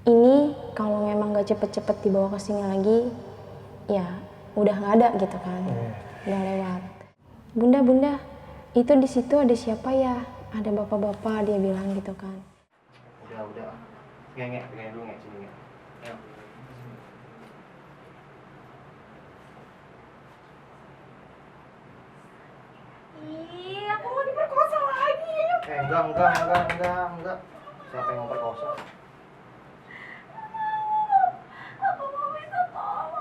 ini kalau memang gak cepet-cepet dibawa ke sini lagi, ya udah nggak ada gitu kan, udah lewat. Bunda, itu di situ ada siapa ya? Ada bapak-bapak, dia bilang gitu kan. Udah. Ngek dulu sini ngek. Ayo. Ih, aku mau diperkosa lagi. Enggak. Siapa yang mau perkosa? Aku mau minta tolong.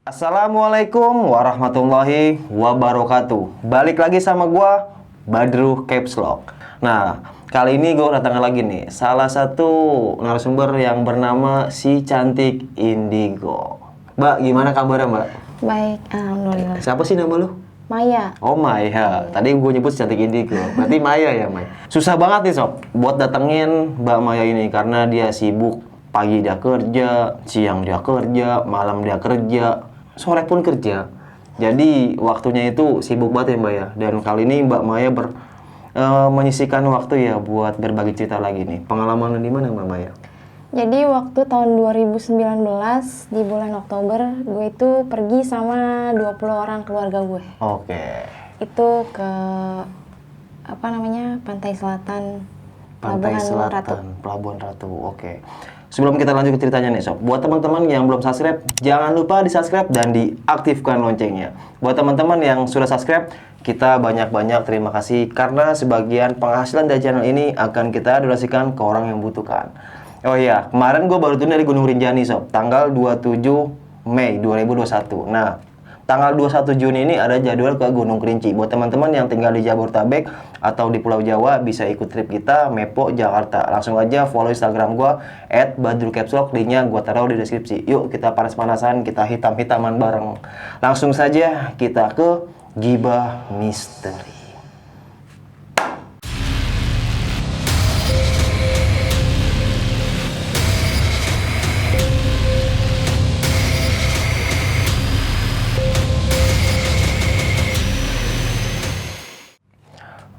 Assalamualaikum warahmatullahi wabarakatuh. Balik lagi sama gua Badru Caps Lock. Nah, kali ini gue datang lagi nih salah satu narasumber yang bernama si cantik Indigo. Mbak, gimana kabarnya Mbak? Baik, alhamdulillah. Siapa sih nama lu? Maya. Oh Maya, tadi gue nyebut si cantik Indigo, berarti Maya ya Maya. Susah banget nih sob, buat datengin Mbak Maya ini karena dia sibuk. Pagi dia kerja, siang dia kerja, malam dia kerja, sore pun kerja. Jadi waktunya itu sibuk banget ya Mbak ya. Dan kali ini Mbak Maya menyisihkan waktu ya buat berbagi cerita lagi nih. Pengalaman di mana Mbak Maya? Jadi waktu tahun 2019 di bulan Oktober, gue itu pergi sama 20 orang keluarga gue. Oke. Itu ke Pantai Selatan, Pantai Pelabuhan Ratu. Selatan, Pelabuhan Ratu. Oke. Sebelum kita lanjut ke ceritanya nih Sob, buat teman-teman yang belum subscribe, jangan lupa di-subscribe dan diaktifkan loncengnya. Buat teman-teman yang sudah subscribe, kita banyak-banyak terima kasih karena sebagian penghasilan dari channel ini akan kita donasikan ke orang yang membutuhkan. Oh iya, kemarin gue baru turun dari Gunung Rinjani Sob, tanggal 27 Mei 2021. Nah, tanggal 21 Juni ini ada jadwal ke Gunung Kerinci. Buat teman-teman yang tinggal di Jabodetabek atau di Pulau Jawa bisa ikut trip kita Mepo Jakarta. Langsung aja follow Instagram gua @badrukepslock, linknya gua taruh di deskripsi. Yuk kita panas-panasan, kita hitam-hitaman bareng. Langsung saja kita ke Gibah Misteri.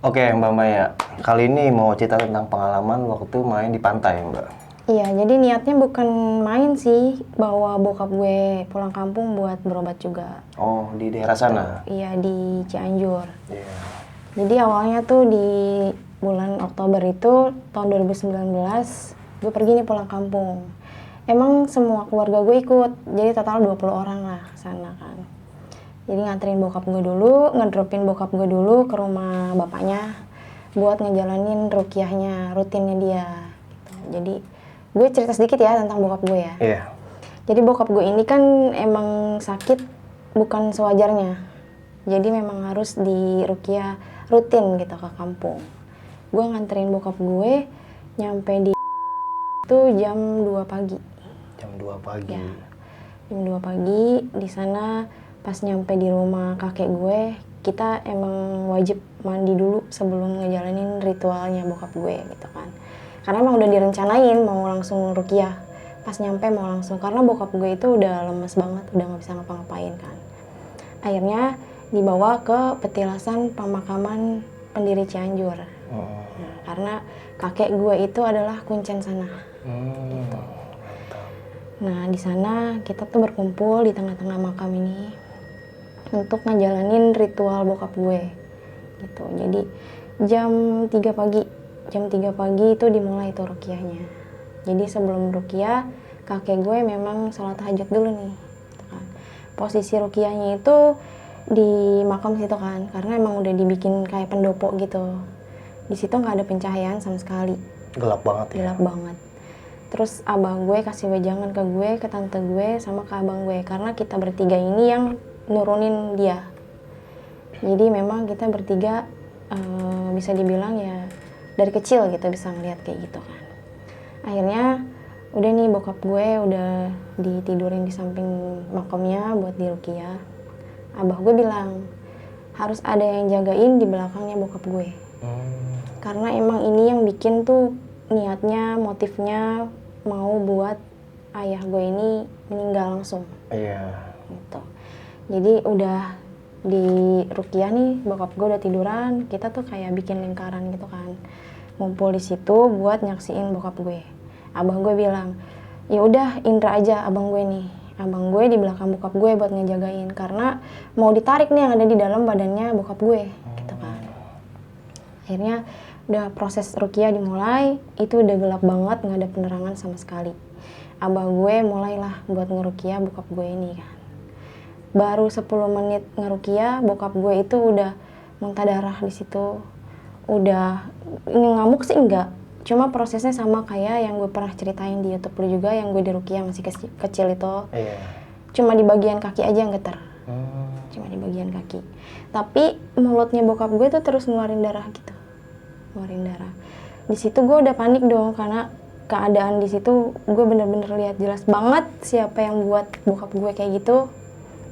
Oke Mbak Maya, kali ini mau cerita tentang pengalaman waktu main di pantai Mbak. Iya, jadi niatnya bukan main sih, bawa bokap gue pulang kampung buat berobat juga. Oh, di daerah sana? Iya, di Cianjur. Iya. Jadi awalnya tuh di bulan Oktober itu, tahun 2019, gue pergi nih pulang kampung. Emang semua keluarga gue ikut, jadi total 20 orang lah ke sana kan. Jadi nganterin bokap gue dulu, ngedropin bokap gue dulu ke rumah bapaknya buat ngejalanin rukiahnya, rutinnya dia. Gitu. Jadi gue cerita sedikit ya tentang bokap gue ya. Iya. Jadi bokap gue ini kan emang sakit bukan sewajarnya. Jadi memang harus dirukiah rutin gitu ke kampung. Gue nganterin bokap gue nyampe di itu jam 2 pagi. Jam 2 pagi. Ya. Jam 2 pagi di sana. Pas nyampe di rumah kakek gue, kita emang wajib mandi dulu sebelum ngejalanin ritualnya bokap gue gitu kan. Karena emang udah direncanain mau langsung rukiah. Pas nyampe mau langsung, karena bokap gue itu udah lemes banget, udah gak bisa ngapa-ngapain kan. Akhirnya dibawa ke petilasan pemakaman pendiri Cianjur. Nah, karena kakek gue itu adalah kuncen sana. Gitu. Nah di sana kita tuh berkumpul di tengah-tengah makam ini untuk ngejalanin ritual bokap gue gitu. Jadi jam 3 pagi itu dimulai tuh rukiahnya. Jadi sebelum rukiah kakek gue memang sholat tahajud dulu nih gitu kan. Posisi rukiahnya itu di makam situ kan, karena emang udah dibikin kayak pendopo gitu. Di situ nggak ada pencahayaan sama sekali, Gelap banget ya. gelap banget. Terus abang gue kasih wejangan ke gue, ke tante gue, sama ke abang gue, karena kita bertiga ini yang nurunin dia. Jadi memang kita bertiga bisa dibilang ya dari kecil gitu bisa ngeliat kayak gitu kan. Akhirnya udah nih bokap gue udah ditidurin di samping makamnya buat dirukiah. Abah gue bilang harus ada yang jagain di belakangnya bokap gue. Karena emang ini yang bikin tuh niatnya, motifnya mau buat ayah gue ini meninggal langsung. Iya. Gitu. Jadi udah di rukiah nih, bokap gue udah tiduran, kita tuh kayak bikin lingkaran gitu kan. ngumpul di situ buat nyaksiin bokap gue. Abah gue bilang, ya udah Indra aja abang gue nih. Abang gue di belakang bokap gue buat ngejagain karena mau ditarik nih yang ada di dalam badannya bokap gue gitu kan. Akhirnya udah proses ruqyah dimulai, itu udah gelap banget, nggak ada penerangan sama sekali. Abah gue mulailah buat ngeruqyah bokap gue ini kan. Baru 10 menit ngeruqyah, bokap gue itu udah muntah darah di situ. Udah ngamuk sih enggak. Cuma prosesnya sama kayak yang gue pernah ceritain di YouTube lu juga, yang gue diruqyah masih kecil itu. Iya. Cuma di bagian kaki aja yang getar. Cuma di bagian kaki. Tapi mulutnya bokap gue tuh terus ngeluarin darah gitu. Ngeluarin darah. Di situ gue udah panik dong karena keadaan di situ gue bener-bener lihat jelas banget siapa yang buat bokap gue kayak gitu.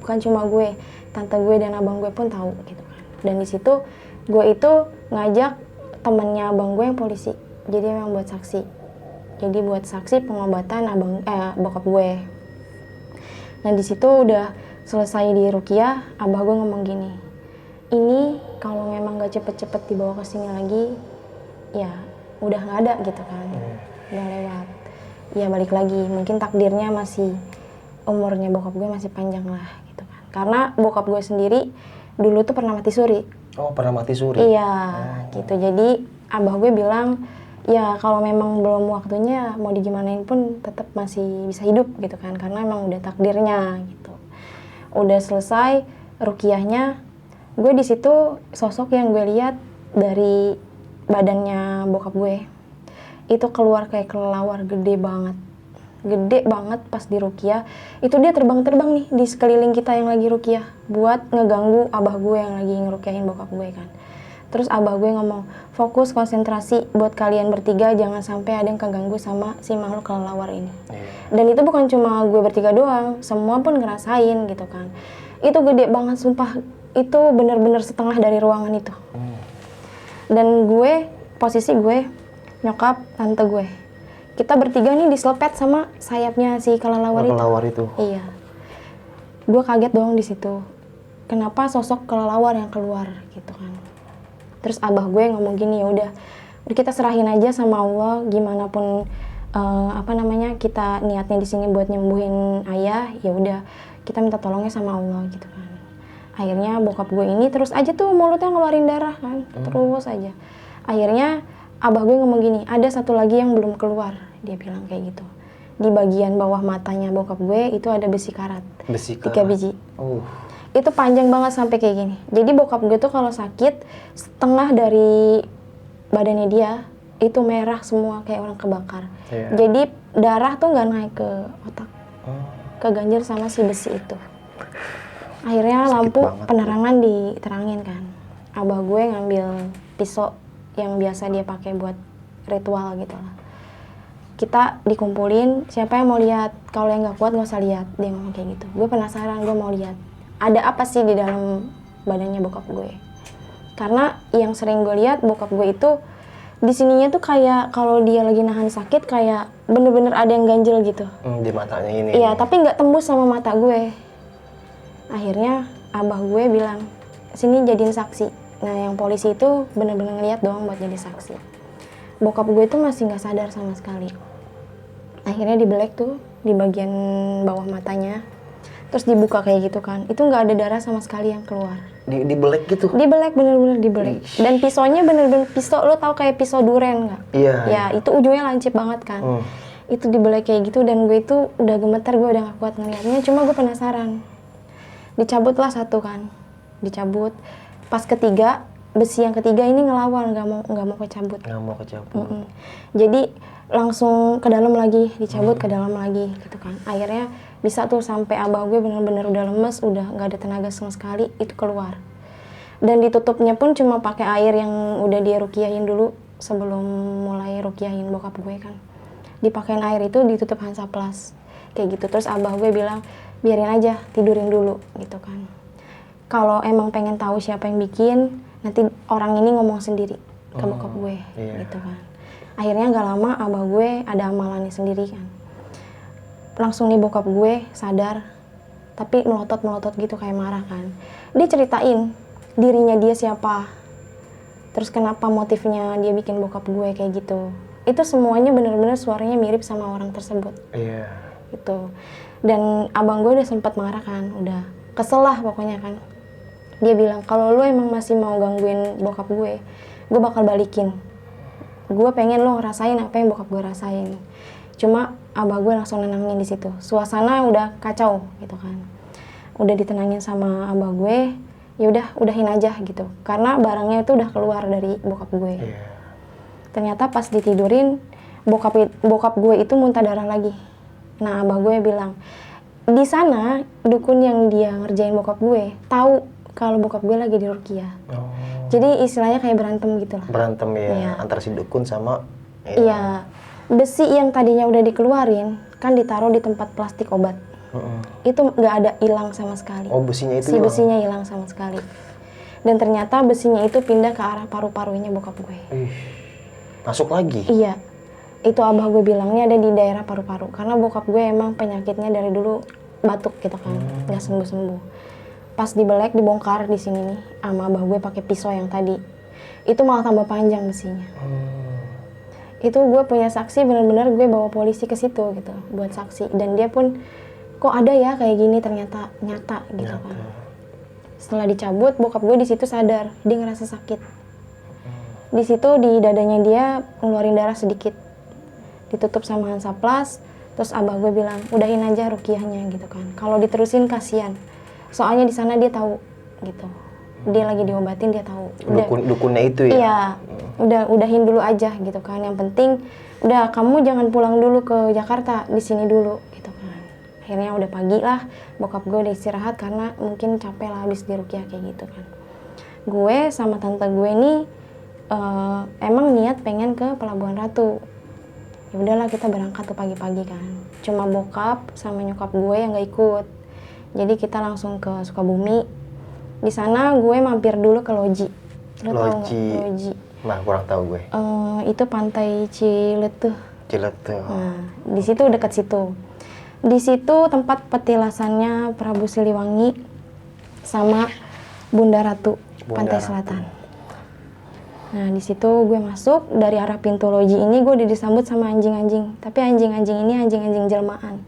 Bukan cuma gue, tante gue dan abang gue pun tahu gitu kan. Dan di situ gue itu ngajak temennya abang gue yang polisi. Jadi memang buat saksi. Jadi buat saksi pengobatan bokap gue. Nah di situ udah selesai di ruqyah, abah gue ngomong gini, ini kalau memang gak cepet-cepet dibawa ke sini lagi, ya udah nggak ada gitu kan, udah lewat. Ya balik lagi, mungkin takdirnya masih, umurnya bokap gue masih panjang lah gitu kan. Karena bokap gue sendiri dulu tuh pernah mati suri. Oh, pernah mati suri? Iya, gitu. Jadi abah gue bilang, ya kalau memang belum waktunya mau digimanain pun tetap masih bisa hidup gitu kan, karena emang udah takdirnya gitu. Udah selesai ruqyahnya, gue di situ sosok yang gue lihat dari badannya bokap gue itu keluar kayak kelelawar gede banget pas di ruqyah. Itu dia terbang-terbang nih di sekeliling kita yang lagi ruqyah buat ngeganggu abah gue yang lagi ngeruqyahin bokap gue kan. Terus abah gue ngomong, fokus konsentrasi buat kalian bertiga, jangan sampai ada yang keganggu sama si makhluk kelelawar ini. Dan itu bukan cuma gue bertiga doang, semua pun ngerasain gitu kan. Itu gede banget sumpah, itu bener-bener setengah dari ruangan itu. Dan gue, posisi gue, nyokap, tante gue, kita bertiga nih diselepet sama sayapnya si kelelawar itu. Kelelawar itu? Iya. Gue kaget dong di situ. Kenapa sosok kelelawar yang keluar gitu kan. Terus abah gue ngomong gini, ya udah kita serahin aja sama Allah, gimana pun kita niatnya di sini buat nyembuhin ayah, ya udah kita minta tolongnya sama Allah gitu kan. Akhirnya bokap gue ini terus aja tuh mulutnya ngeluarin darah kan, terus aja. Akhirnya abah gue ngomong gini, ada satu lagi yang belum keluar, dia bilang kayak gitu. Di bagian bawah matanya bokap gue itu ada besi karat. Besi 3 karat. biji. Itu panjang banget sampai kayak gini. Jadi bokap gue tuh kalau sakit, setengah dari badannya dia itu merah semua kayak orang kebakar. Jadi darah tuh nggak naik ke otak, keganjil sama si besi itu. Akhirnya Sakit lampu banget, penerangan diterangin kan. Abah gue ngambil pisau yang biasa dia pakai buat ritual gitu lah. Kita dikumpulin, siapa yang mau lihat? Kalau yang nggak kuat nggak usah lihat, dia ngomong kayak gitu. Gue penasaran, gue mau lihat. Ada apa sih di dalam badannya bokap gue? Karena yang sering gue lihat bokap gue itu di sininya tuh kayak kalau dia lagi nahan sakit kayak bener-bener ada yang ganjel gitu. Di matanya ini? Iya, tapi nggak tembus sama mata gue. Akhirnya abah gue bilang, sini jadiin saksi. Nah yang polisi itu bener-bener ngeliat doang buat jadi saksi. Bokap gue tuh masih nggak sadar sama sekali. Akhirnya dibelek tuh di bagian bawah matanya. Terus dibuka kayak gitu kan, itu nggak ada darah sama sekali yang keluar. Dibelek gitu? Dibelek, bener-bener dibelek. Dan pisaunya bener-bener pisau, lo tau kayak pisau duren nggak? Iya. Ya itu ujungnya lancip banget kan. Itu dibelek kayak gitu dan gue itu udah gemeter, gue udah gak kuat ngeliatnya. Cuma gue penasaran. Dicabutlah satu kan, dicabut. Pas ketiga, besi yang ketiga ini ngelawan, nggak mau kecabut. Nggak mau kecabut. Jadi langsung ke dalam lagi, dicabut ke dalam lagi gitu kan. Akhirnya bisa tuh sampai abah gue bener-bener udah lemes, udah nggak ada tenaga sama sekali, itu keluar. Dan ditutupnya pun cuma pakai air yang udah dia ruqyahin dulu sebelum mulai ruqyahin bokap gue kan. Dipakein air itu ditutup Hansaplast kayak gitu. Terus abah gue bilang biarin aja, tidurin dulu gitu kan. Kalau emang pengen tahu siapa yang bikin, nanti orang ini ngomong sendiri ke bokap gue gitu kan. Akhirnya nggak lama abah gue ada amalannya sendiri kan. Langsung nih bokap gue sadar, tapi melotot gitu kayak marah kan. Dia ceritain dirinya dia siapa, Terus kenapa motifnya dia bikin bokap gue kayak gitu. Itu semuanya bener-bener suaranya mirip sama orang tersebut. Iya. Gitu. Dan abang gue udah sempat marah kan, udah kesel lah pokoknya kan. Dia bilang, kalau lu emang masih mau gangguin bokap gue bakal balikin. Gue pengen lo ngerasain apa yang bokap gue rasain. Cuma abah gue langsung nenangin di situ. Suasana udah kacau gitu kan. Udah ditenangin sama abah gue, ya udahin aja gitu. Karena barangnya itu udah keluar dari bokap gue. Iya. Ternyata pas ditidurin, bokap gue itu muntah darah lagi. Nah, abah gue bilang, di sana dukun yang dia ngerjain bokap gue tahu kalau bokap gue lagi di Ruqyah. Oh. Jadi istilahnya kayak berantem gitu lah. Berantem ya, Iya. antara si dukun sama Iya. Besi yang tadinya udah dikeluarin kan ditaruh di tempat plastik obat. Itu nggak ada hilang sama sekali. Oh, besinya itu Si hilang? besinya hilang sama sekali. Dan ternyata besinya itu pindah ke arah paru-parunya bokap gue. Ih, masuk lagi? Iya. Itu abah gue bilangnya ada di daerah paru-paru. Karena bokap gue emang penyakitnya dari dulu batuk gitu kan. Nggak sembuh-sembuh. Pas dibelek, dibongkar di sini nih. Sama abah gue pakai pisau yang tadi. Itu malah tambah panjang besinya. Itu gue punya saksi, benar-benar gue bawa polisi ke situ gitu. Buat saksi. Dan dia pun, kok ada ya kayak gini, ternyata nyata gitu kan. Setelah dicabut, bokap gue di situ sadar. Dia ngerasa sakit. Di situ di dadanya dia ngeluarin darah sedikit. Ditutup sama Hansaplast, terus abah gue bilang udahin aja ruqyahnya gitu kan. Kalau diterusin kasihan, soalnya di sana dia tahu gitu. Dia lagi diobatin, dia tahu. Dukunnya itu ya? Iya, udahin dulu aja gitu kan. Yang penting udah kamu jangan pulang dulu ke Jakarta, di sini dulu gitu kan. Akhirnya udah pagi lah, bokap gue udah istirahat karena mungkin capek lah habis di ruqyah kayak gitu kan. Gue sama tante gue nih emang niat pengen ke Pelabuhan Ratu. Ya udahlah kita berangkat tuh pagi-pagi kan. Cuma bokap sama nyokap gue yang nggak ikut. Jadi kita langsung ke Sukabumi. Di sana gue mampir dulu ke Loji. Lo tau nggak? Loji. Nah, kurang tahu gue. Itu pantai Ciletuh. Ciletuh. Nah, di situ dekat situ. Di situ tempat petilasannya Prabu Siliwangi sama Bunda Ratu, Pantai Selatan. Nah, di situ gue masuk dari arah pintu Loji ini, gue udah disambut sama anjing-anjing. Tapi anjing-anjing ini anjing-anjing jelmaan.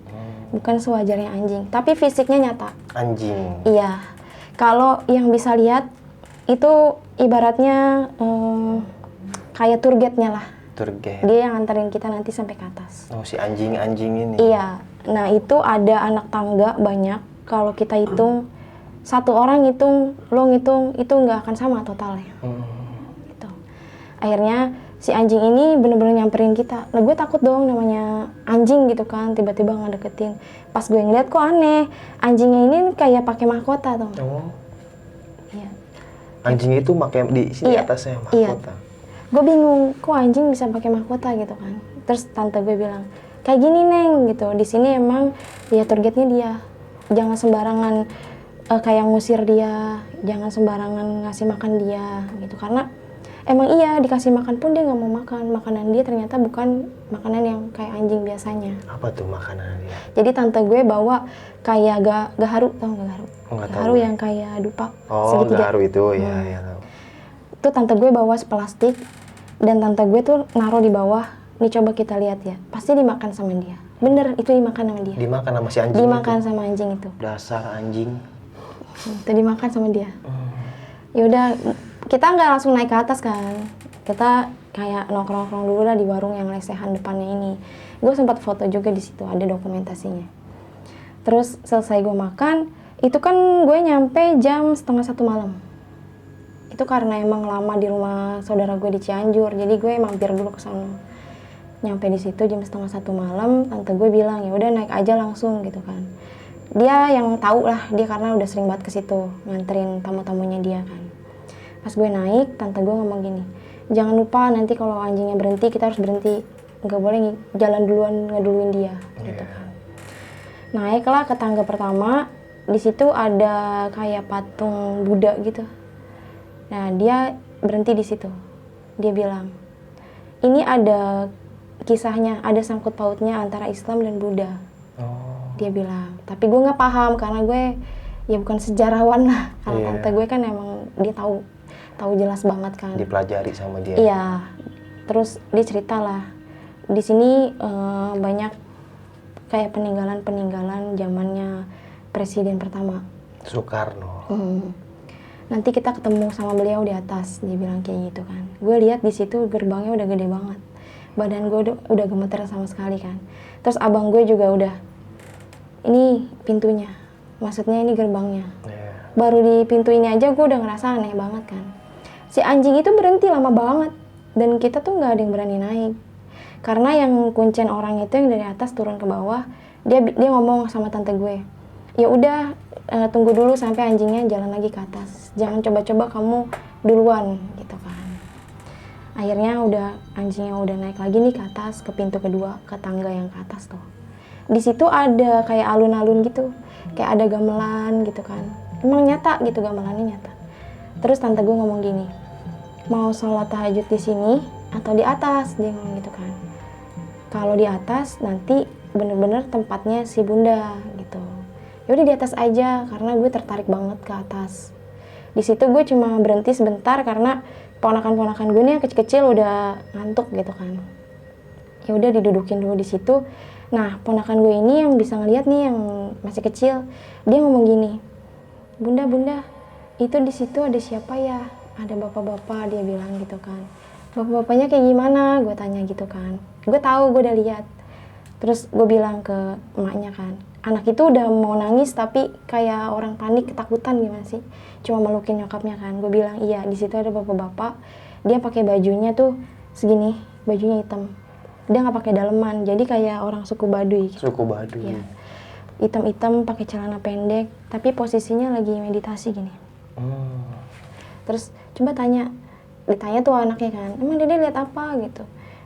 Bukan sewajarnya anjing, tapi fisiknya nyata. Anjing. Iya. Kalau yang bisa lihat itu ibaratnya kayak tour guide-nya lah. Tour guide. Dia yang nganterin kita nanti sampai ke atas. Oh, si anjing-anjing ini. Iya. Nah, itu ada anak tangga banyak. Kalau kita hitung, satu orang hitung, lo ngitung, itu nggak akan sama totalnya. Gitu. Akhirnya si anjing ini bener-bener nyamperin kita. Nah, gue takut dong, namanya anjing gitu kan, tiba-tiba ngedeketin. Pas gue ngeliat kok aneh, anjingnya ini kayak pakai mahkota tuh. Oh. Iya. Anjing itu pakai di sini Iya. atasnya mahkota. Iya. Gue bingung, kok anjing bisa pakai mahkota gitu kan. Terus tante gue bilang, kayak gini Neng gitu. Di sini emang ya targetnya dia. Jangan sembarangan kayak ngusir dia, jangan sembarangan ngasih makan dia gitu. Karena emang iya dikasih makan pun dia nggak mau makan. Makanan dia ternyata bukan makanan yang kayak anjing biasanya. Apa tuh makanan dia? Jadi tante gue bawa kayak gaharu, tau nggak gaharu? Nggak tahu. Gaharu yang kayak dupak Oh, segitiga. gaharu itu ya, ya tahu. Itu tante gue bawa seplastik dan tante gue tuh naruh di bawah. Nih coba kita lihat ya, pasti dimakan sama dia. Bener, itu dimakan sama dia. Dimakan sama si anjing Dimakan itu? sama anjing itu. Dasar anjing. Itu dimakan sama dia. Ya udah, kita nggak langsung naik ke atas kan. Kita kayak nongkrong-nongkrong dulu lah di warung yang lesehan depannya ini. Gue sempat foto juga di situ, ada dokumentasinya. Terus selesai gue makan, itu kan gue nyampe jam 12:30 malam. Itu karena emang lama di rumah saudara gue di Cianjur, jadi gue mampir dulu ke sana. Nyampe di situ jam 12:30 malam, tante gue bilang ya udah naik aja langsung gitu kan. Dia yang tahu lah, dia karena udah sering banget ke situ nganterin tamu-tamunya dia kan. Pas gue naik, tante gue ngomong gini, jangan lupa nanti kalau anjingnya berhenti kita harus berhenti, nggak boleh jalan duluan ngeduluin dia gitu kan. Naiklah ke tangga pertama, di situ ada kayak patung Buddha gitu. Nah, dia berhenti di situ. Dia bilang, ini ada kisahnya, ada sangkut pautnya antara Islam dan Buddha. Oh. Dia bilang, tapi gue nggak paham karena gue ya bukan sejarawan lah. Kalau Iya. tante gue kan emang dia tahu. tahu jelas banget kan. Dipelajari sama dia. Iya. Terus dia cerita lah, di sini banyak kayak peninggalan zamannya presiden pertama. Soekarno. Nanti kita ketemu sama beliau di atas, dia bilang kayak gitu kan. Gue lihat di situ gerbangnya udah gede banget, badan gue udah gemeter sama sekali kan. Terus abang gue juga udah, ini pintunya, maksudnya ini gerbangnya. Baru di pintu ini aja gue udah ngerasa aneh banget kan. Si anjing itu berhenti lama banget, dan kita tuh nggak ada yang berani naik. Karena yang kuncen orang itu yang dari atas turun ke bawah, dia ngomong sama tante gue, ya udah tunggu dulu sampai anjingnya jalan lagi ke atas. Jangan coba-coba kamu duluan gitu kan. Akhirnya udah anjingnya udah naik lagi nih ke atas, ke pintu kedua, ke tangga yang ke atas tuh. Di situ ada kayak alun-alun gitu, kayak ada gamelan gitu kan. Emang nyata gitu, gamelannya nyata. Terus tante gue ngomong gini, mau sholat tahajud di sini atau di atas, dia ngomong gitu kan. Kalau di atas nanti bener-bener tempatnya si bunda gitu. Yaudah di atas aja, karena gue tertarik banget ke atas. Di situ gue cuma berhenti sebentar karena ponakan-ponakan gue nih yang kecil-kecil udah ngantuk gitu kan. Ya udah didudukin dulu di situ. Nah, ponakan gue ini yang bisa ngeliat nih yang masih kecil, dia ngomong gini, bunda, itu di situ ada siapa ya? Ada bapak-bapak, dia bilang gitu kan. Bapak-bapaknya kayak gimana? Gue tanya gitu kan. Gue tahu, gue udah lihat. Terus gue bilang ke emaknya kan, anak itu udah mau nangis tapi kayak orang panik, ketakutan gimana sih? Cuma melukin nyokapnya kan. Gue bilang iya, di situ ada bapak-bapak. Dia pakai bajunya tuh segini, bajunya hitam. Dia nggak pakai daleman, jadi kayak orang suku Baduy. Gitu. Suku Baduy. Ya. Hitam-hitam, pakai celana pendek, tapi posisinya lagi meditasi gini. Terus coba ditanya tuh anaknya kan, emang Dede lihat apa gitu?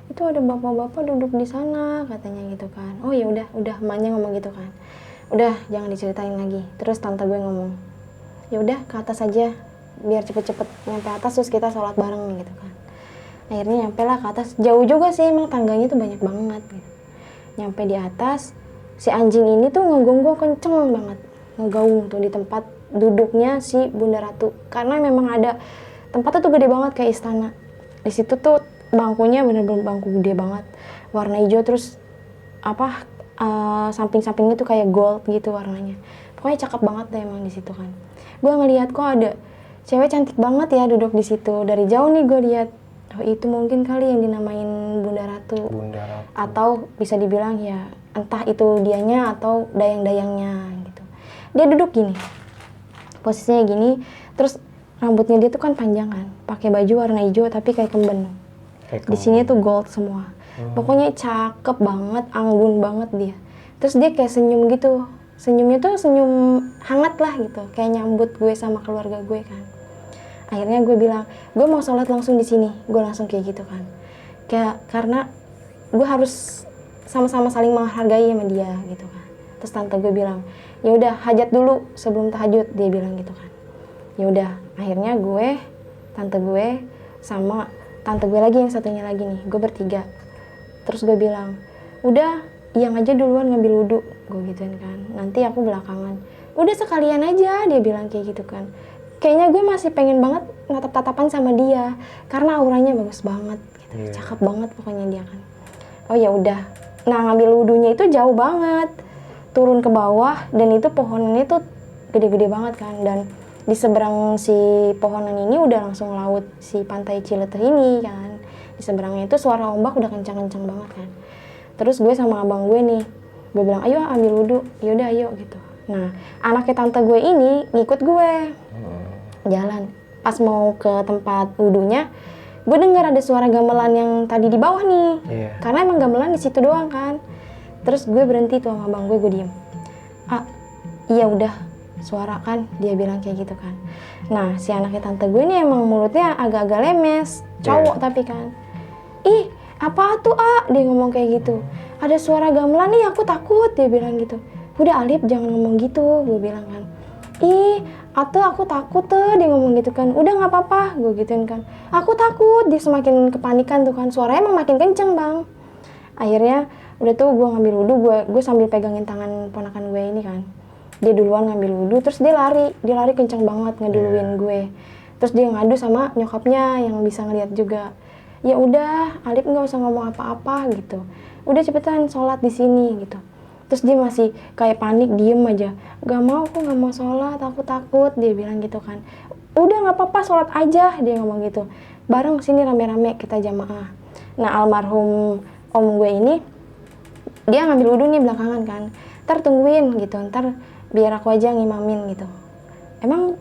Itu ada bapak-bapak duduk di sana katanya gitu kan. Oh ya udah emaknya ngomong gitu kan. Udah jangan diceritain lagi. Terus tante gue ngomong, ya udah ke atas aja biar cepet-cepet nyampe atas terus kita sholat bareng gitu kan. Akhirnya nyampe lah ke atas. Jauh juga sih, emang tangganya tuh banyak banget gitu. Nyampe di atas, si anjing ini tuh ngegonggong kenceng banget, ngegaung tuh di tempat duduknya si Bunda Ratu. Karena memang ada tempatnya tuh gede banget kayak istana. Di situ tuh bangkunya bener-bener bangku gede banget, warna hijau, terus samping-sampingnya tuh kayak gold gitu warnanya. Pokoknya cakep banget deh emang di situ kan. Gue ngeliat kok ada cewek cantik banget ya duduk di situ. Dari jauh nih gue lihat, oh itu mungkin kali yang dinamain Bunda Ratu. Atau bisa dibilang ya entah itu dianya atau dayang-dayangnya gitu. Dia duduk gini, posisinya gini, terus rambutnya dia tuh kan panjang kan, pakai baju warna hijau tapi kayak kemben. Di sini tuh gold semua. Pokoknya cakep banget, anggun banget dia. Terus dia kayak senyum gitu. Senyumnya tuh senyum hangat lah gitu, kayak nyambut gue sama keluarga gue kan. Akhirnya gue bilang, gue mau sholat langsung di sini. Gue langsung kayak gitu kan. Karena gue harus sama-sama saling menghargai sama dia gitu kan. Terus tante gue bilang, ya udah hajat dulu sebelum tahajud, dia bilang gitu kan. Ya udah, akhirnya gue, tante gue sama tante gue lagi yang satunya lagi nih, gue bertiga. Terus gue bilang, udah yang aja duluan ngambil wudhu, gue gituin kan, nanti aku belakangan. Udah sekalian aja, dia bilang kayak gitu kan. Kayaknya gue masih pengen banget natap-tatapan sama dia karena auranya bagus banget gitu. Cakep banget pokoknya dia kan. Oh ya udah, nah ngambil wudhunya itu jauh banget, turun ke bawah, dan itu pohonnya tuh gede-gede banget kan. Dan di seberang si pohonan ini udah langsung laut si pantai Cileteh ini kan. Di seberangnya itu suara ombak udah kencang-kencang banget kan. Terus gue sama abang gue nih, gue bilang ayo ambil wudhu, yaudah ayo gitu. Nah anaknya tante gue ini ngikut gue jalan. Pas mau ke tempat wudhunya, gue dengar ada suara gamelan yang tadi di bawah nih. Karena emang gamelan di situ doang kan. Terus gue berhenti tuh sama abang gue diem. Iya udah suara kan, dia bilang kayak gitu kan. Nah si anaknya tante gue ini emang mulutnya agak-agak lemes, cowok tapi kan. Ih apa tuh dia ngomong kayak gitu. Ada suara gamelan nih, aku takut, dia bilang gitu. Udah Alip jangan ngomong gitu, gue bilang kan. Ih Ate aku takut tuh, dia ngomong gitu kan. Udah nggak apa-apa, gue gituin kan. Aku takut, dia semakin kepanikan tuh kan. Suaranya emang makin kenceng bang. Akhirnya udah tuh gue ngambil wudhu, gue sambil pegangin tangan ponakan gue ini kan. Dia duluan ngambil wudhu, terus dia lari kenceng banget ngeduluin gue. Terus dia ngadu sama nyokapnya yang bisa ngeliat juga. Ya udah, Alif nggak usah ngomong apa-apa gitu. Udah cepetan sholat di sini gitu. Terus dia masih kayak panik, diem aja. Gak mau, aku nggak mau sholat, aku takut, dia bilang gitu kan. Udah nggak apa-apa, sholat aja, dia ngomong gitu. Bareng sini rame-rame kita jamaah. Nah almarhum om gue ini, dia ngambil wudhu nih belakangan kan. Ntar tungguin gitu, ntar biar aku aja ngimamin gitu. Emang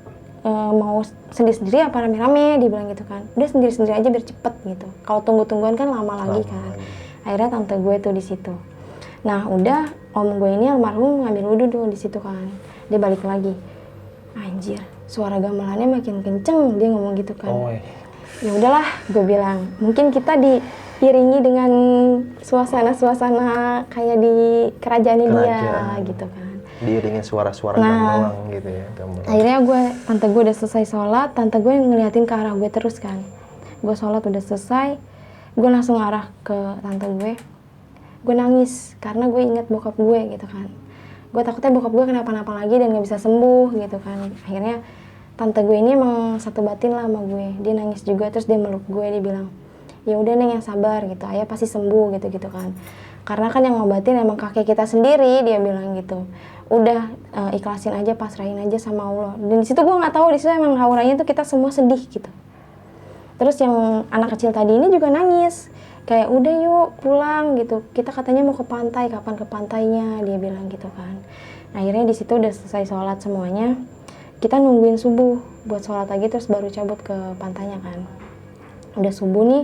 mau sendiri-sendiri apa rame-rame, dia bilang gitu kan. Udah sendiri-sendiri aja biar cepet gitu. Kalau tunggu-tungguan kan lama lagi kan. Akhirnya tante gue tuh di situ. Nah udah om gue ini almarhum ngambil wudhu tuh di situ kan. Dia balik lagi. Anjir, suara gamelannya makin kenceng, dia ngomong gitu kan. Ya udahlah, gue bilang. Mungkin kita diiringi dengan suasana-suasana kayak di kerajaannya dia gitu kan. Diiringin suara-suara gamelan gitu ya, gamelan. Akhirnya tante gue udah selesai sholat, tante gue ngeliatin ke arah gue terus kan. Gue sholat udah selesai, gue langsung arah ke tante gue. Gue nangis karena gue inget bokap gue gitu kan. Gue takutnya bokap gue kenapa-napa lagi dan gak bisa sembuh gitu kan. Akhirnya tante gue ini emang satu batin lah sama gue. Dia nangis juga, terus dia meluk gue, dia bilang, ya udah Neng yang sabar gitu, ayah pasti sembuh gitu kan. Karena kan yang ngobatin emang kakek kita sendiri, dia bilang gitu. Udah ikhlasin aja, pasrahin aja sama Allah. Dan di situ gue nggak tahu, di situ emang auranya tuh kita semua sedih gitu. Terus yang anak kecil tadi ini juga nangis, kayak udah yuk pulang gitu. Kita katanya mau ke pantai, kapan ke pantainya, dia bilang gitu kan. Nah, akhirnya di situ udah selesai sholat semuanya. Kita nungguin subuh buat sholat lagi, terus baru cabut ke pantainya kan. Udah subuh nih.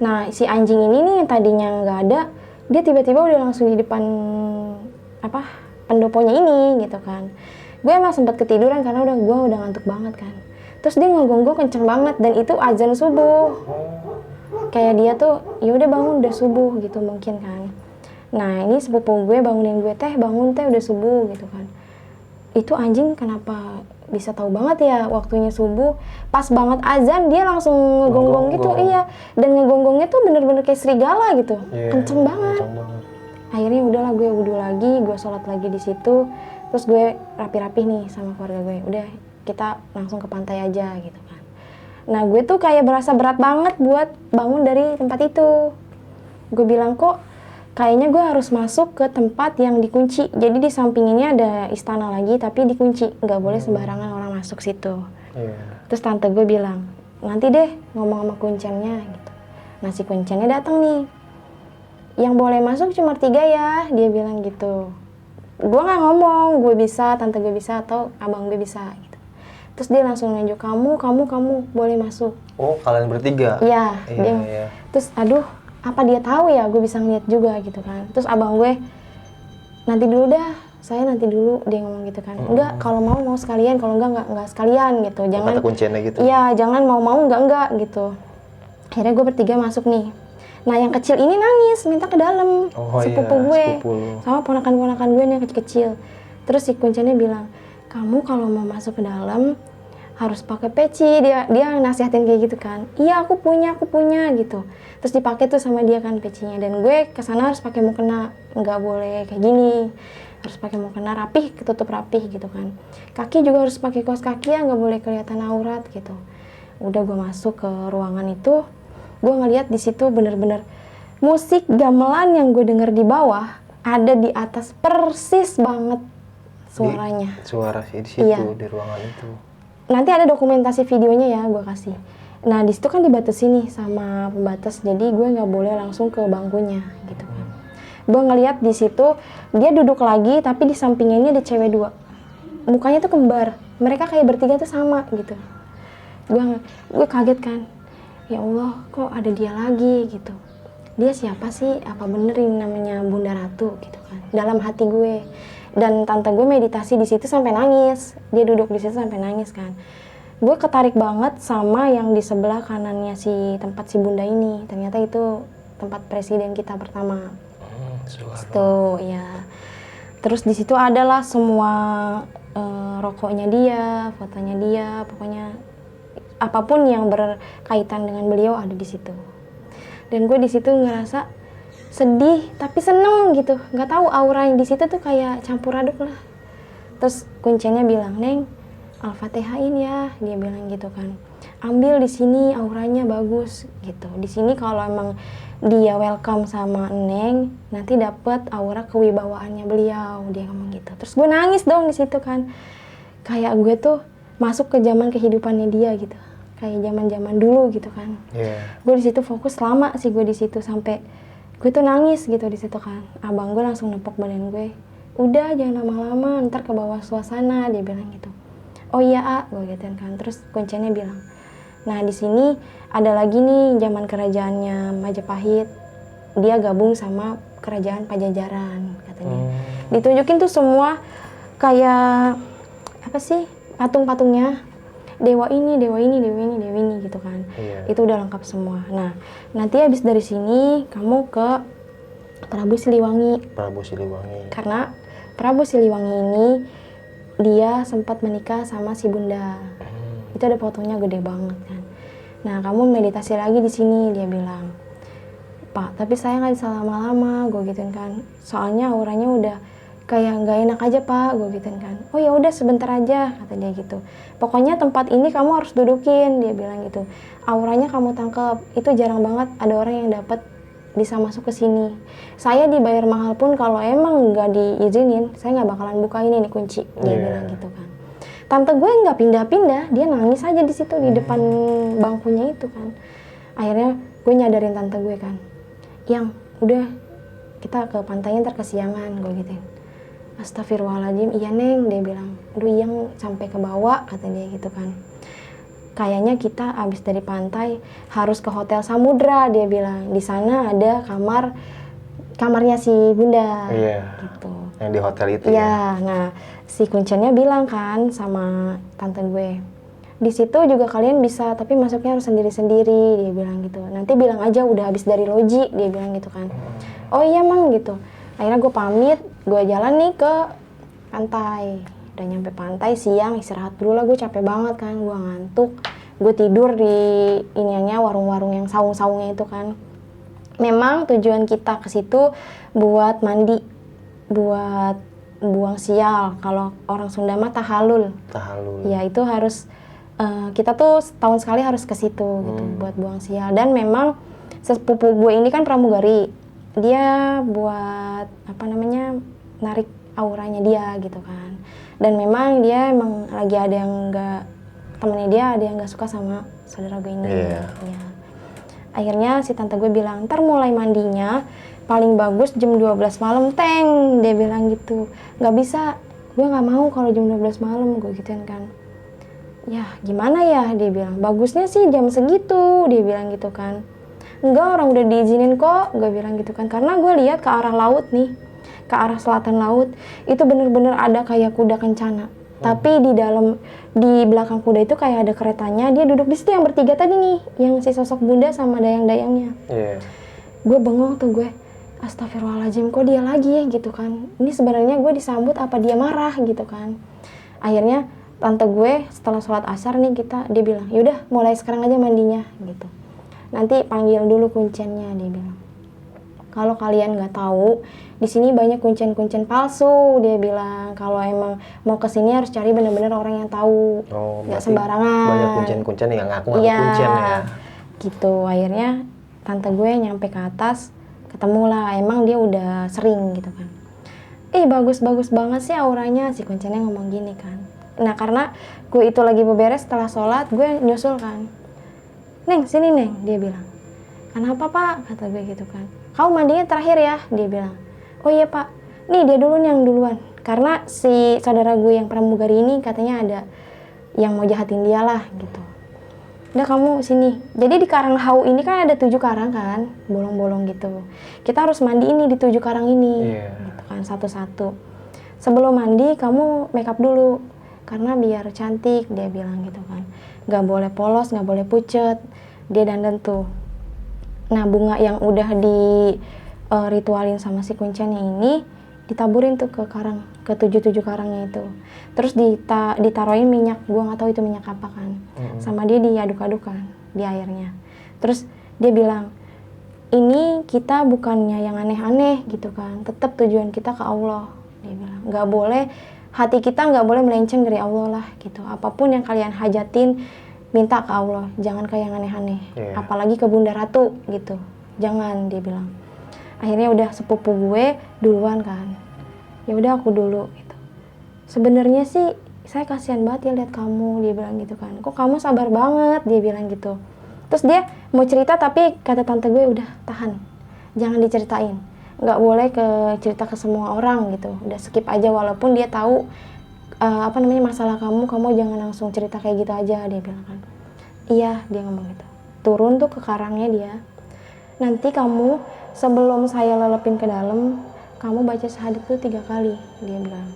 Nah si anjing ini nih yang tadinya nggak ada, dia tiba-tiba udah langsung di depan pendoponya ini gitu kan. Gue emang sempat ketiduran karena gue udah ngantuk banget kan. Terus dia ngegonggong kenceng banget dan itu azan subuh. Kayak dia tuh ya udah bangun udah subuh gitu mungkin kan. Nah ini sepupu gue bangunin gue, teh bangun teh udah subuh gitu kan. Itu anjing kenapa bisa tahu banget ya waktunya subuh, pas banget azan dia langsung ngegonggong gitu. Iya, dan ngegonggongnya tuh bener-bener kayak serigala gitu. Kenceng banget. Akhirnya udahlah gue wudhu lagi, gue sholat lagi di situ. Terus gue rapi-rapi nih sama keluarga gue. Udah kita langsung ke pantai aja gitu kan. Nah gue tuh kayak berasa berat banget buat bangun dari tempat itu. Gue bilang kok kayaknya gue harus masuk ke tempat yang dikunci. Jadi di samping ini ada istana lagi tapi dikunci. Nggak boleh sembarangan orang masuk situ. Terus tante gue bilang, nanti deh ngomong sama kuncennya gitu. Nah si kuncennya datang nih. Yang boleh masuk cuma 3 ya, dia bilang gitu. Gue nggak ngomong, gue bisa, tante gue bisa, atau abang gue bisa gitu. Terus dia langsung nunjuk, kamu boleh masuk. Oh, kalian bertiga? Iya, dia. Terus aduh, apa dia tahu ya, gue bisa ngeliat juga gitu kan. Terus abang gue, nanti dulu dah, saya nanti dulu, dia ngomong gitu kan. Enggak, kalau mau sekalian, kalau enggak sekalian gitu. Jangan. Kata kuncinya gitu? Iya, jangan mau enggak gitu. Akhirnya gue bertiga masuk nih. Nah yang kecil ini nangis, minta ke dalam, sepupu gue, sama ponakan-ponakan gue yang kecil-kecil. Terus si kuncennya bilang, kamu kalau mau masuk ke dalam harus pakai peci. Dia nasihatin kayak gitu kan. Iya aku punya gitu. Terus dipakai tuh sama dia kan pecinya. Dan gue kesana harus pakai mukena, nggak boleh kayak gini. Harus pakai mukena rapih, ketutup rapih gitu kan. Kaki juga harus pakai kaos kaki ya, nggak boleh kelihatan aurat gitu. Udah gue masuk ke ruangan itu. Gue ngeliat di situ bener-bener musik gamelan yang gue denger di bawah ada di atas persis banget suaranya. Suara di situ, iya. Di ruangan itu. Nanti ada dokumentasi videonya ya gue kasih. Nah di situ kan dibatasi nih sama pembatas, jadi gue nggak boleh langsung ke bangkunya gitu kan. Gue ngeliat di situ dia duduk lagi tapi di sampingnya ini ada cewek 2. Mukanya tuh kembar. Mereka kayak bertiga tuh sama gitu. Gue kaget kan. Ya Allah, kok ada dia lagi gitu. Dia siapa sih? Apa bener ini namanya Bunda Ratu gitu kan? Dalam hati gue. Dan tante gue meditasi di situ sampai nangis. Dia duduk di situ sampai nangis kan. Gue ketarik banget sama yang di sebelah kanannya tempat si Bunda ini. Ternyata itu tempat presiden kita pertama. Tuh, ya. Terus di situ adalah semua rokoknya dia, fotonya dia, pokoknya apapun yang berkaitan dengan beliau ada di situ. Dan gue di situ ngerasa sedih tapi seneng gitu. Nggak tahu aura yang di situ tuh kayak campur aduk lah. Terus kuncinya bilang, Neng, Al-Fatihain ya, dia bilang gitu kan. ambil di sini auranya bagus gitu. Di sini kalau emang dia welcome sama Neng, nanti dapet aura kewibawaannya beliau, dia ngomong gitu. Terus gue nangis dong di situ kan, kayak gue tuh masuk ke zaman kehidupannya dia gitu, kayak zaman dulu gitu kan. Gue di situ fokus lama sih, gue di situ sampai gue tuh nangis gitu di situ kan. Abang gue langsung nepok badan gue, udah jangan lama-lama, ntar ke bawah suasana, dia bilang gitu. Oh iya A, gue gituin kan. Terus kuncinya bilang, nah di sini ada lagi nih zaman kerajaannya Majapahit, dia gabung sama kerajaan Pajajaran katanya. Ditunjukin tuh semua kayak apa sih, patung-patungnya, dewa ini gitu kan. Itu udah lengkap semua. Nah nanti habis dari sini kamu ke Prabu Siliwangi. Karena Prabu Siliwangi ini dia sempat menikah sama si Bunda. Itu ada fotonya gede banget kan. Nah kamu meditasi lagi di sini, dia bilang. Pak, tapi saya nggak bisa lama-lama, gue gituin kan. Soalnya auranya udah kayak nggak enak aja Pak, gue gituin kan. Oh ya udah sebentar aja, kata dia gitu. Pokoknya tempat ini kamu harus dudukin, dia bilang gitu. Auranya kamu tangkep, itu jarang banget ada orang yang dapat bisa masuk ke sini. Saya dibayar mahal pun kalau emang nggak diizinin, saya nggak bakalan buka ini nih kunci, dia bilang gitu kan. Tante gue nggak pindah-pindah, dia nangis aja di situ di depan bangkunya itu kan. Akhirnya gue nyadarin tante gue kan, yang udah kita ke pantainya ntar kesiangan, gue gituin. Astagfirullahaladzim, iya Neng, dia bilang. Aduh yang sampai ke bawah, kata dia gitu kan. Kayaknya kita abis dari pantai harus ke Hotel Samudra, dia bilang. Di sana ada kamarnya si Bunda, gitu. Yang di hotel itu ya. Nah si kuncennya bilang kan sama tante gue, di situ juga kalian bisa, tapi masuknya harus sendiri-sendiri, dia bilang gitu. Nanti bilang aja udah habis dari loji, dia bilang gitu kan. Oh iya Mang gitu. Akhirnya gue pamit, gue jalan nih ke pantai. Udah nyampe pantai siang, istirahat dulu lah, gue capek banget kan, gue ngantuk. Gue tidur di iniannya warung-warung yang saung-saungnya itu kan. Memang tujuan kita ke situ buat mandi, buat buang sial. Kalau orang Sunda mah tahalul. Ya itu harus kita tuh setahun sekali harus ke situ gitu buat buang sial. Dan memang sepupu gue ini kan pramugari, dia buat apa namanya narik auranya dia gitu kan. Dan memang dia emang lagi ada yang nggak, temennya dia ada yang nggak suka sama saudara gue ini. Ya. Akhirnya si tante gue bilang, ntar mulai mandinya paling bagus jam 12 malam Teng, dia bilang gitu. Nggak bisa, gue nggak mau kalau jam 12 malam, gue gituin kan. Ya gimana ya, dia bilang, bagusnya sih jam segitu, dia bilang gitu kan. Enggak, orang udah diizinin kok, gue bilang gitu kan. Karena gue lihat ke arah laut nih, ke arah selatan laut, itu bener-bener ada kayak kuda kencana. Tapi di belakang kuda itu kayak ada keretanya, dia duduk di situ yang bertiga tadi nih, yang si sosok Bunda sama dayang-dayangnya. Gue bengong tuh gue, astagfirullahaladzim kok dia lagi ya gitu kan. Ini sebenarnya gue disambut apa dia marah gitu kan. Akhirnya tante gue setelah sholat asar nih dia bilang, yaudah mulai sekarang aja mandinya gitu. Nanti panggil dulu kuncennya, dia bilang. Kalau kalian nggak tahu, di sini banyak kuncen-kuncen palsu, dia bilang. Kalau emang mau kesini harus cari bener-bener orang yang tahu, nggak sembarangan. Banyak kuncen-kuncen yang ngaku kuncen ya. Gitu. Akhirnya tante gue nyampe ke atas, ketemu lah. Emang dia udah sering gitu kan. Bagus-bagus banget sih auranya, si kuncennya ngomong gini kan. Nah karena gue itu lagi beberes setelah sholat, gue nyusul kan. Neng, sini Neng, dia bilang. Kenapa Pak? Kata gue gitu kan. Kamu mandinya terakhir ya, dia bilang. Oh iya Pak, nih dia dulu yang duluan. Karena si saudara gue yang pramugari ini katanya ada yang mau jahatin dia lah gitu. Udah kamu sini. Jadi di Karang Hau ini kan ada 7 karang kan, bolong-bolong gitu. Kita harus mandi ini di 7 karang ini, gitu kan, satu-satu. Sebelum mandi kamu make up dulu, karena biar cantik, dia bilang gitu kan. Gak boleh polos, gak boleh pucet. Dia dandan tuh. Nah bunga yang udah di ritualin sama si kuncennya ini ditaburin tuh ke karang, ke 7 karangnya itu. Terus ditaruhin minyak, gua nggak tahu itu minyak apa kan. Sama dia diaduk-aduk kan di airnya. Terus dia bilang, ini kita bukannya yang aneh-aneh gitu kan. Tetap tujuan kita ke Allah, dia bilang. Nggak boleh, hati kita nggak boleh melenceng dari Allah lah gitu. Apapun yang kalian hajatin, minta ke Allah, jangan ke yang aneh-aneh, apalagi ke Bunda Ratu gitu, jangan, dia bilang. Akhirnya udah sepupu gue duluan kan, ya udah aku dulu gitu. Sebenarnya sih saya kasihan banget ya lihat kamu, dia bilang gitu kan, kok kamu sabar banget, dia bilang gitu. Terus dia mau cerita tapi kata tante gue udah tahan, jangan diceritain, nggak boleh cerita ke semua orang gitu, udah skip aja walaupun dia tahu masalah kamu jangan langsung cerita kayak gitu aja, dia bilang kan. Iya, dia ngomong gitu. Turun tuh ke karangnya dia. Nanti kamu sebelum saya lelepin ke dalam, kamu baca syahadat tuh 3 kali, dia bilang.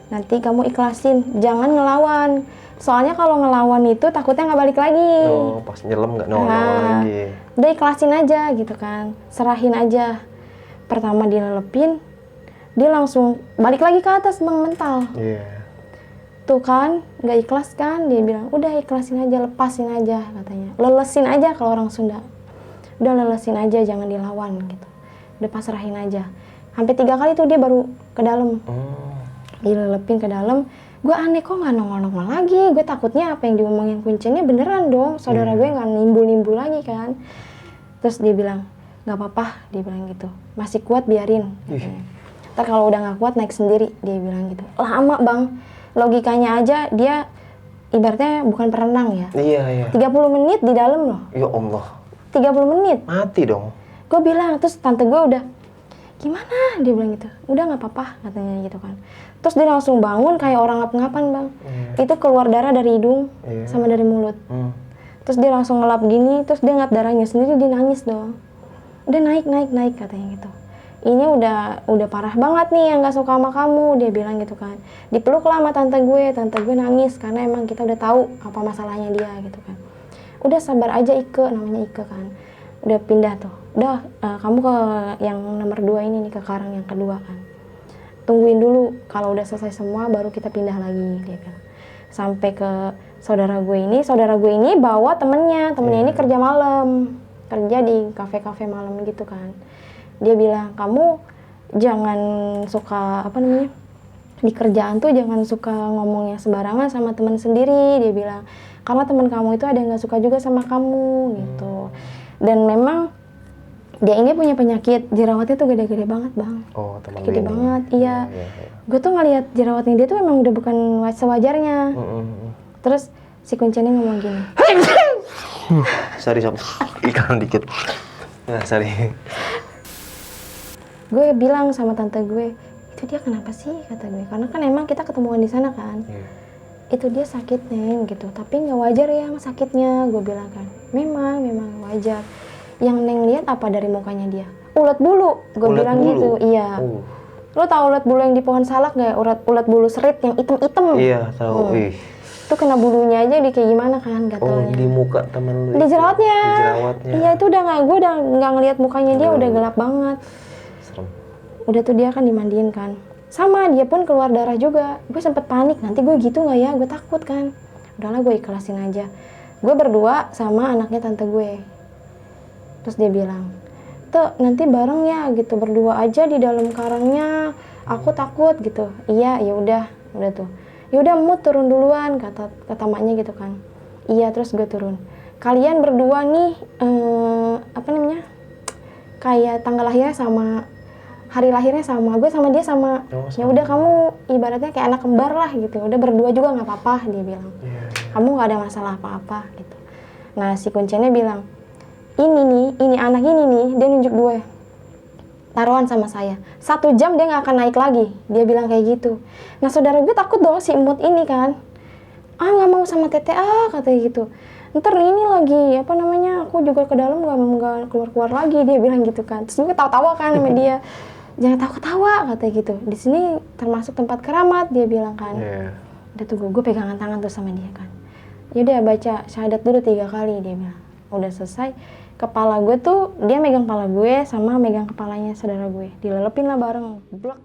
Nanti kamu ikhlasin, jangan ngelawan. Soalnya kalau ngelawan itu takutnya nggak balik lagi. Oh, pas nyelam nggak nongol lagi. Udah ikhlasin aja gitu kan, serahin aja. Pertama dilelepin, dia langsung balik lagi ke atas bang mental. Iya. Tuh kan, nggak ikhlas kan, dia bilang udah ikhlasin aja, lepasin aja katanya, lelesin aja kalau orang Sunda, udah lelesin aja, jangan dilawan gitu, udah pasrahin aja. Sampai 3 kali tuh dia baru ke dalam, dilelepin ke dalam. Gue aneh kok nggak nongol-nongol lagi, gue takutnya apa yang diomongin kuncinya beneran dong, saudara gue nggak nimbul-nimbul lagi kan. Terus dia bilang nggak apa-apa, dia bilang gitu, masih kuat biarin. Ntar kalau udah nggak kuat naik sendiri, dia bilang gitu. Lama bang. Logikanya aja dia ibaratnya bukan perenang ya. Iya. 30 menit di dalam loh. Ya Allah. 30 menit. Mati dong. Gue bilang, terus tante gue udah, gimana? Dia bilang gitu. Udah nggak apa-apa katanya gitu kan. Terus dia langsung bangun kayak orang ngap-ngapan bang. Itu keluar darah dari hidung sama dari mulut. Terus dia langsung ngelap gini, terus dia ngeliat darahnya sendiri, dia nangis dong. Udah naik katanya gitu. Ini udah parah banget nih yang gak suka sama kamu, dia bilang gitu kan. Dipeluk lah sama tante gue nangis karena emang kita udah tahu apa masalahnya dia gitu kan. Udah sabar aja Ike, namanya Ike kan. Udah pindah tuh, udah kamu ke yang nomor 2 ini nih, ke karang yang kedua kan. Tungguin dulu, kalau udah selesai semua baru kita pindah lagi, dia bilang. Sampai ke saudara gue ini bawa temennya ini kerja malam, kerja di kafe-kafe malam gitu kan. Dia bilang, kamu jangan suka di kerjaan tuh jangan suka ngomongnya sembarangan sama teman sendiri, dia bilang, karena teman kamu itu ada yang nggak suka juga sama kamu gitu. Dan memang dia ini punya penyakit jerawatnya tuh gede-gede banget bang. Oh, teman gede ini. banget, iya. Gue tuh ngeliat jerawatnya dia tuh emang udah bukan sewajarnya. Terus si kuncennya ngomong gini. Sorry sob, ikan dikit. Nah, sorry. Gue bilang sama tante gue, itu dia kenapa sih, kata gue, karena kan emang kita ketemuan di sana kan. Itu dia sakit Neng gitu, tapi nggak wajar ya sakitnya, gue bilang kan. Memang wajar. Yang Neng lihat apa dari mukanya dia? Ulet bulu, gue bilang bulu. Gitu. Iya. Lo tau ulet bulu yang di pohon salak nggak? Ulet bulu serit yang item-item. Iya tahu. Itu kena bulunya aja di kayak gimana kan gatalnya. Oh, di muka temen lu. Di jerawatnya. Iya, itu gue udah nggak ngelihat mukanya dia, udah gelap banget. Udah tuh dia kan dimandiin kan, sama dia pun keluar darah juga. Gue sempet panik, nanti gue gitu nggak ya, gue takut kan. Udahlah gue ikhlasin aja. Gue berdua sama anaknya tante gue. Terus dia bilang, tuh nanti bareng ya gitu, berdua aja di dalam karangnya, aku takut gitu. Iya, ya udah tuh. Ya udah Mut turun duluan, kata maknya gitu kan. Iya, terus gue turun. Kalian berdua nih kayak tanggal lahirnya sama, hari lahirnya sama, gue sama dia sama. Ya udah kamu ibaratnya kayak anak kembar lah gitu. Udah berdua juga nggak apa-apa, dia bilang. Kamu nggak ada masalah apa-apa gitu. Nah si kuncennya bilang, ini anak ini nih, dia nunjuk gue. Taruhan sama saya. 1 jam dia nggak akan naik lagi. Dia bilang kayak gitu. Nah saudara gue takut dong si Emut ini kan. Nggak mau sama TTA katanya gitu. Ntar ini lagi aku juga ke dalam nggak keluar lagi, dia bilang gitu kan. Terus gue tawa-tawa kan sama dia. Jangan takut ketawa katanya gitu. Di sini termasuk tempat keramat, dia bilang kan. Udah tuh gue pegangan tangan tuh sama dia kan. Yaudah baca syahadat dulu 3 kali, dia bilang. Udah selesai, kepala gue tuh dia megang kepala gue sama megang kepalanya saudara gue. Dilelepin lah bareng, blok.